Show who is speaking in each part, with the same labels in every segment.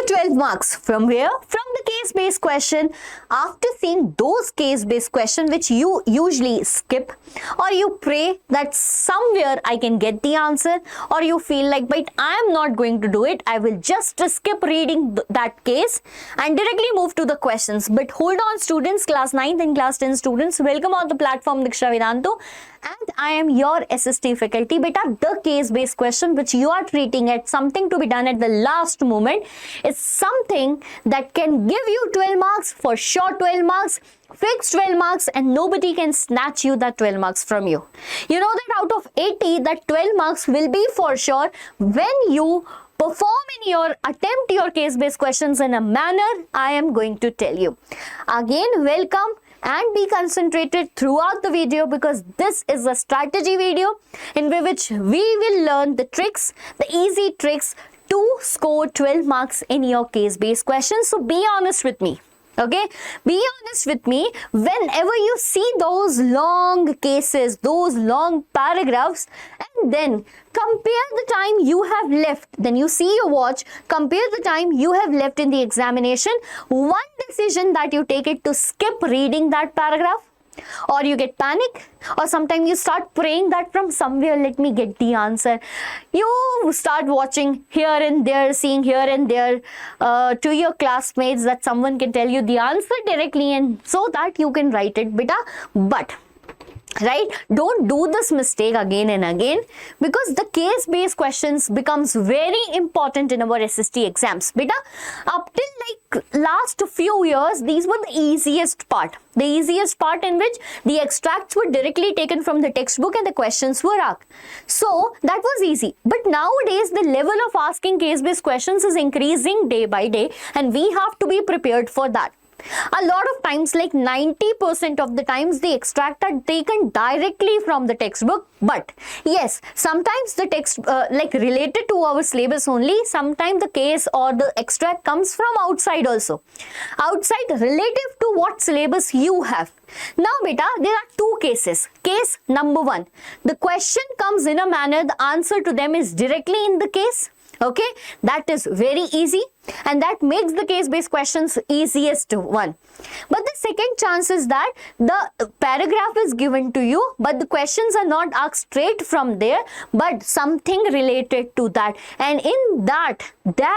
Speaker 1: you 12 marks. From where? From the case-based question. After seeing those case-based questions which you usually skip, or you pray that somewhere I can get the answer, or you feel like, but I am not going to do it, I will just skip reading that case and directly move to the questions. But hold on students, class 9th and class 10 students, welcome on the platform Vedantu, and I am your SST faculty. Beta, the case-based question which you are treating at something to be done at the last moment is something that can give you 12 marks, for sure 12 marks, fixed 12 marks, and nobody can snatch you that 12 marks from you. You know that out of 80, that 12 marks will be for sure when you perform in your attempt your case-based questions in a manner I am going to tell you. Again, welcome and be concentrated throughout the video, because this is a strategy video in which we will learn the tricks, the easy tricks to score 12 marks in your case-based questions. So be honest with me. Okay, be honest with me. Whenever you see those long cases, those long paragraphs, and then compare the time you have left, then you see your watch, compare the time you have left in the examination, one decision that you take it to skip reading that paragraph, or you get panic, or sometimes you start praying that from somewhere let me get the answer. You start watching here and there, seeing here and there to your classmates that someone can tell you the answer directly, and so that you can write it, beta. But right, don't do this mistake again and again, because the case-based questions becomes very important in our SST exams. Beta, up till like last few years, these were the easiest part in which the extracts were directly taken from the textbook and the questions were asked. So that was easy. But nowadays, the level of asking case-based questions is increasing day by day, and we have to be prepared for that. A lot of times, like 90% of the times, the extract are taken directly from the textbook. But yes, sometimes the text like related to our syllabus only, sometimes the case or the extract comes from outside also. Outside relative to what syllabus you have. Now beta, there are two cases. Case number one, the question comes in a manner, the answer to them is directly in the case. Okay, that is very easy, and that makes the case-based questions easiest one. But the second chance is that the paragraph is given to you, but the questions are not asked straight from there, but something related to that. And in that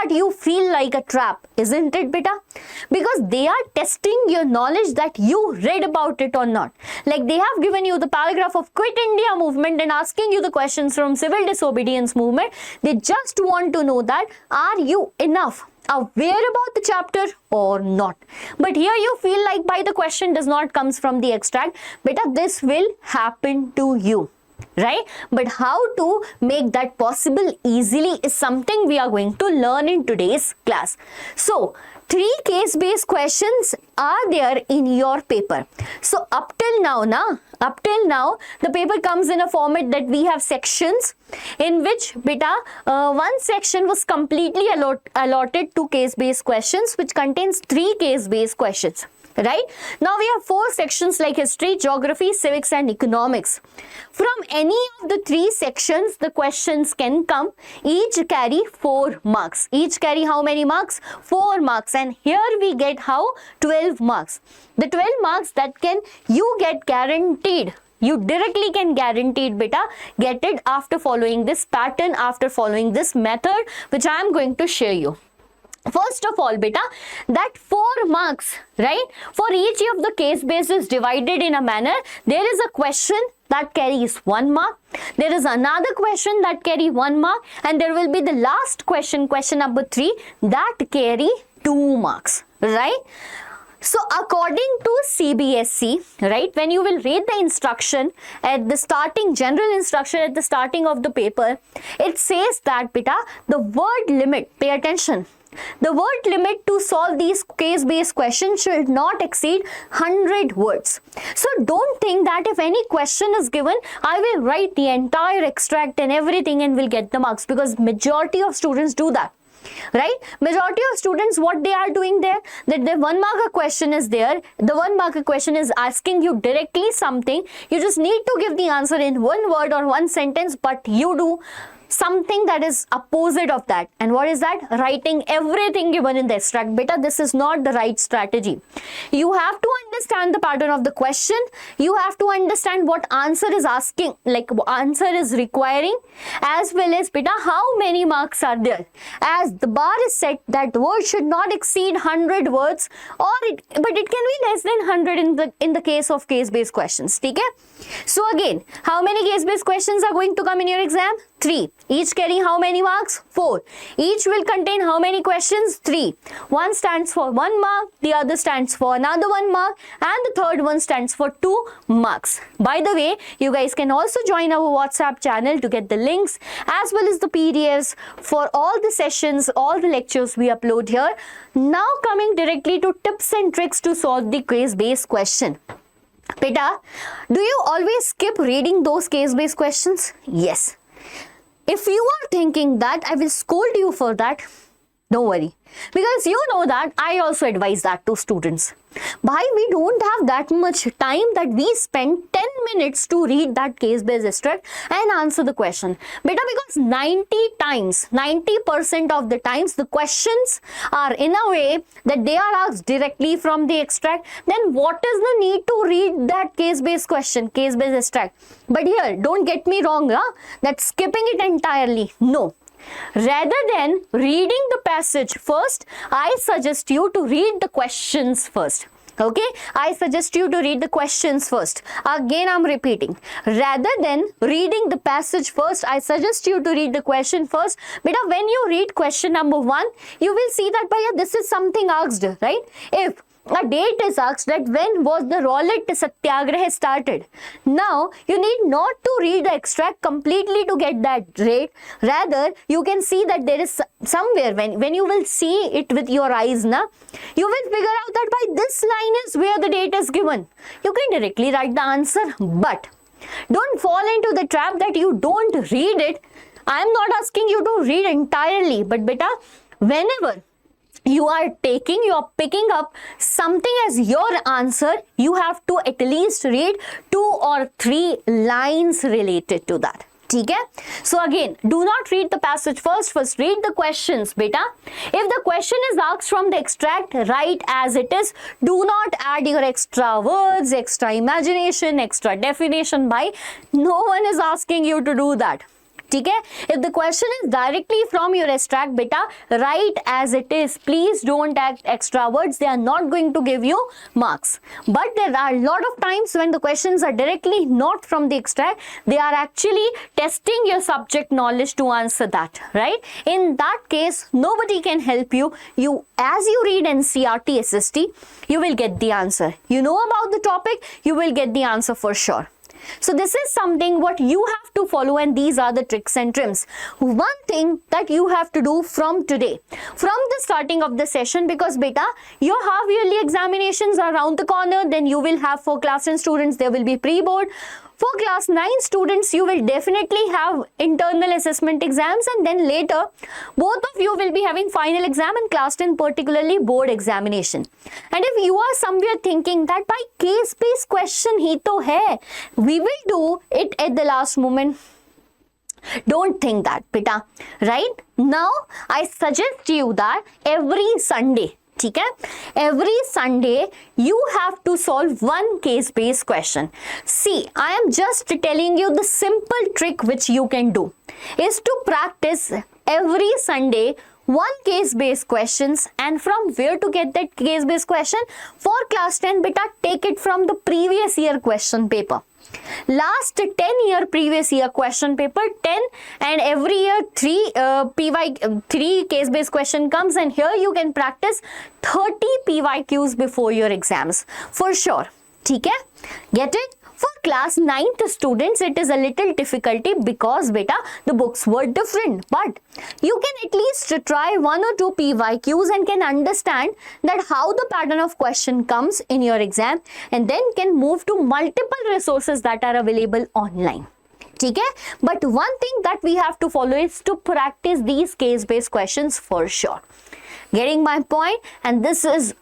Speaker 1: you feel like a trap, isn't it, beta? Because they are testing your knowledge that you read about it or not. Like they have given you the paragraph of Quit India movement and asking you the questions from civil disobedience movement. They just want to know that are you enough aware about the chapter or not. But here you feel like by the question does not comes from the extract, beta, this will happen to you, right? But how to make that possible easily is something we are going to learn in today's class. So 3 case-based questions are there in your paper. So up till now, the paper comes in a format that we have sections in which beta one section was completely allotted to case-based questions, which contains 3 case-based questions. Right? Now we have 4 sections like history, geography, civics and economics. From any of the 3 sections, the questions can come. Each carry 4 marks. Each carry how many marks? 4 marks. And here we get how? 12 marks. The 12 marks that can you get guaranteed. You directly can guaranteed beta get it after following this pattern, after following this method, which I am going to share you. First of all, beta, that 4 marks, right? For each of the case bases divided in a manner, there is a question that carries 1 mark. There is another question that carry 1 mark, and there will be the last question, question number 3, that carry 2 marks, right? So according to CBSE, right, when you will read the instruction at the starting, general instruction at the starting of the paper, it says that beta, the word limit, pay attention, the word limit to solve these case-based questions should not exceed 100 words. So don't think that if any question is given, I will write the entire extract and everything and will get the marks, because majority of students do that. Right? Majority of students, what they are doing there, that the 1 marker question is there, the 1 marker question is asking you directly something, you just need to give the answer in 1 word or 1 sentence, but you do something that is opposite of that. And what is that? Writing everything given in the extract. Beta, this is not the right strategy. You have to understand the pattern of the question. You have to understand what answer is asking, like answer is requiring, as well as beta, how many marks are there. As the bar is set that word should not exceed 100 words, but it can be less than 100 in the case of case-based questions. Okay? So again, how many case-based questions are going to come in your exam? 3. Each carrying how many marks? 4. Each will contain how many questions? 3. One stands for 1 mark, the other stands for another 1 mark, and the third one stands for 2 marks. By the way, you guys can also join our WhatsApp channel to get the links as well as the PDFs for all the sessions, all the lectures we upload here. Now coming directly to tips and tricks to solve the case-based question. Beta, do you always skip reading those case-based questions? Yes. If you are thinking that I will scold you for that, don't worry. Because you know that I also advise that to students. Why we don't have that much time that we spend 10 minutes to read that case-based extract and answer the question. Beta, because 90% of the times the questions are in a way that they are asked directly from the extract, then what is the need to read that case-based question, case-based extract? But here, don't get me wrong, that skipping it entirely, no. Rather than reading the passage first, I suggest you to read the questions first. Okay, I suggest you to read the questions first. Again, I'm repeating. Rather than reading the passage first, I suggest you to read the question first. But when you read question number 1, you will see that, Bhaiya, this is something asked, right? If a date is asked that when was the Rowlatt Satyagraha started. Now, you need not to read the extract completely to get that date. Rather, you can see that there is somewhere, when you will see it with your eyes, you will figure out that by this line is where the date is given. You can directly write the answer, but don't fall into the trap that you don't read it. I am not asking you to read entirely, but beta, whenever you are picking up something as your answer, you have to at least read 2 or 3 lines related to that. Okay? So again, do not read the passage first read the questions, beta. If the question is asked from the extract, write as it is. Do not add your extra words, extra imagination, extra definition by. No one is asking you to do that. Okay? If the question is directly from your extract, beta, write as it is. Please don't add extra words. They are not going to give you marks. But there are a lot of times when the questions are directly not from the extract, they are actually testing your subject knowledge to answer that, right? In that case, nobody can help you. As you read NCERT SST, you will get the answer. You know about the topic, you will get the answer for sure. So this is something what you have to follow, and these are the tricks and trims. One thing that you have to do from today, from the starting of the session, because beta, your half-yearly examinations are around the corner, then you will have for class 10 students, there will be pre-board. For class 9 students, you will definitely have internal assessment exams, and then later, both of you will be having final exam, and class 10 particularly board examination. And if you are somewhere thinking that by case-based question hi to hai, we will do it at the last moment. Don't think that, beta, right? Now, I suggest you that every Sunday, okay? Every Sunday, you have to solve one case-based question. See, I am just telling you the simple trick which you can do is to practice every Sunday one case-based questions. And from where to get that case-based question? For class 10, beta, take it from the previous year question paper. Last 10-year previous year question paper 10, and every year 3 case-based question comes, and here you can practice 30 PYQs before your exams for sure. Okay? Get it? For class 9th students, it is a little difficulty because beta, the books were different, but you can at least try 1 or 2 PYQs and can understand that how the pattern of question comes in your exam, and then can move to multiple resources that are available online. Okay? But one thing that we have to follow is to practice these case-based questions for sure. Getting my point? And this is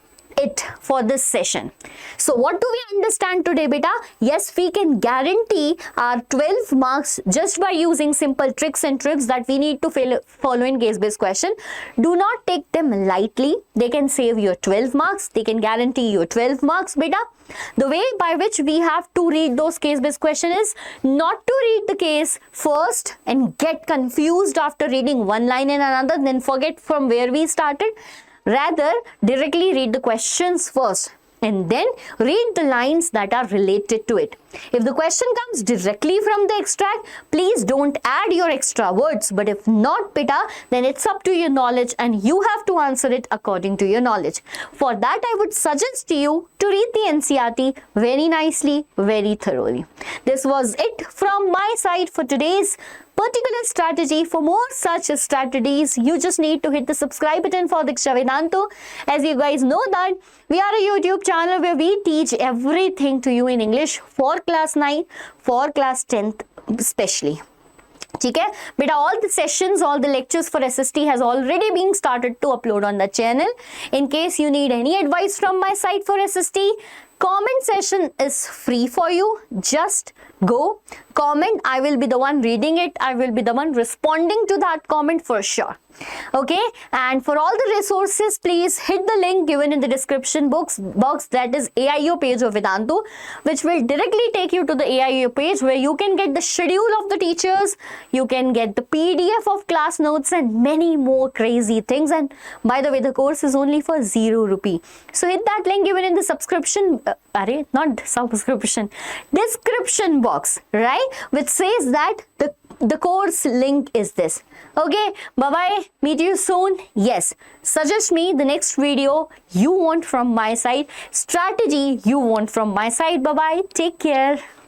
Speaker 1: it for this session. So what do we understand today, beta? Yes, we can guarantee our 12 marks just by using simple tricks and tricks that we need to follow in case-based question. Do not take them lightly. They can save your 12 marks. They can guarantee your 12 marks, beta. The way by which we have to read those case-based questions is not to read the case first and get confused after reading one line and another, then forget from where we started. Rather, directly read the questions first and then read the lines that are related to it. If the question comes directly from the extract, please don't add your extra words. But if not, beta, then it's up to your knowledge and you have to answer it according to your knowledge. For that, I would suggest to you to read the NCERT very nicely, very thoroughly. This was it from my side for today's particular strategy. For more such strategies, you just need to hit the subscribe button for Diksha Vedantu. As you guys know that we are a YouTube channel where we teach everything to you in English for class 9, for class 10th especially. Okay, but all the sessions, all the lectures for SST has already been started to upload on the channel. In case you need any advice from my side for SST, comment session is free for you. Just go comment. I will be the one reading it. I will be the one responding to that comment for sure. Okay, and for all the resources, please hit the link given in the description box, that is AIO page of Vedantu, which will directly take you to the AIO page where you can get the schedule of the teachers, you can get the PDF of class notes and many more crazy things. And by the way, the course is only for 0 rupee. So hit that link given in the subscription, description box, right? Which says that the course link is this. Okay, bye-bye. Meet you soon. Yes, suggest me the next video you want from my side, strategy you want from my side. Bye-bye. Take care.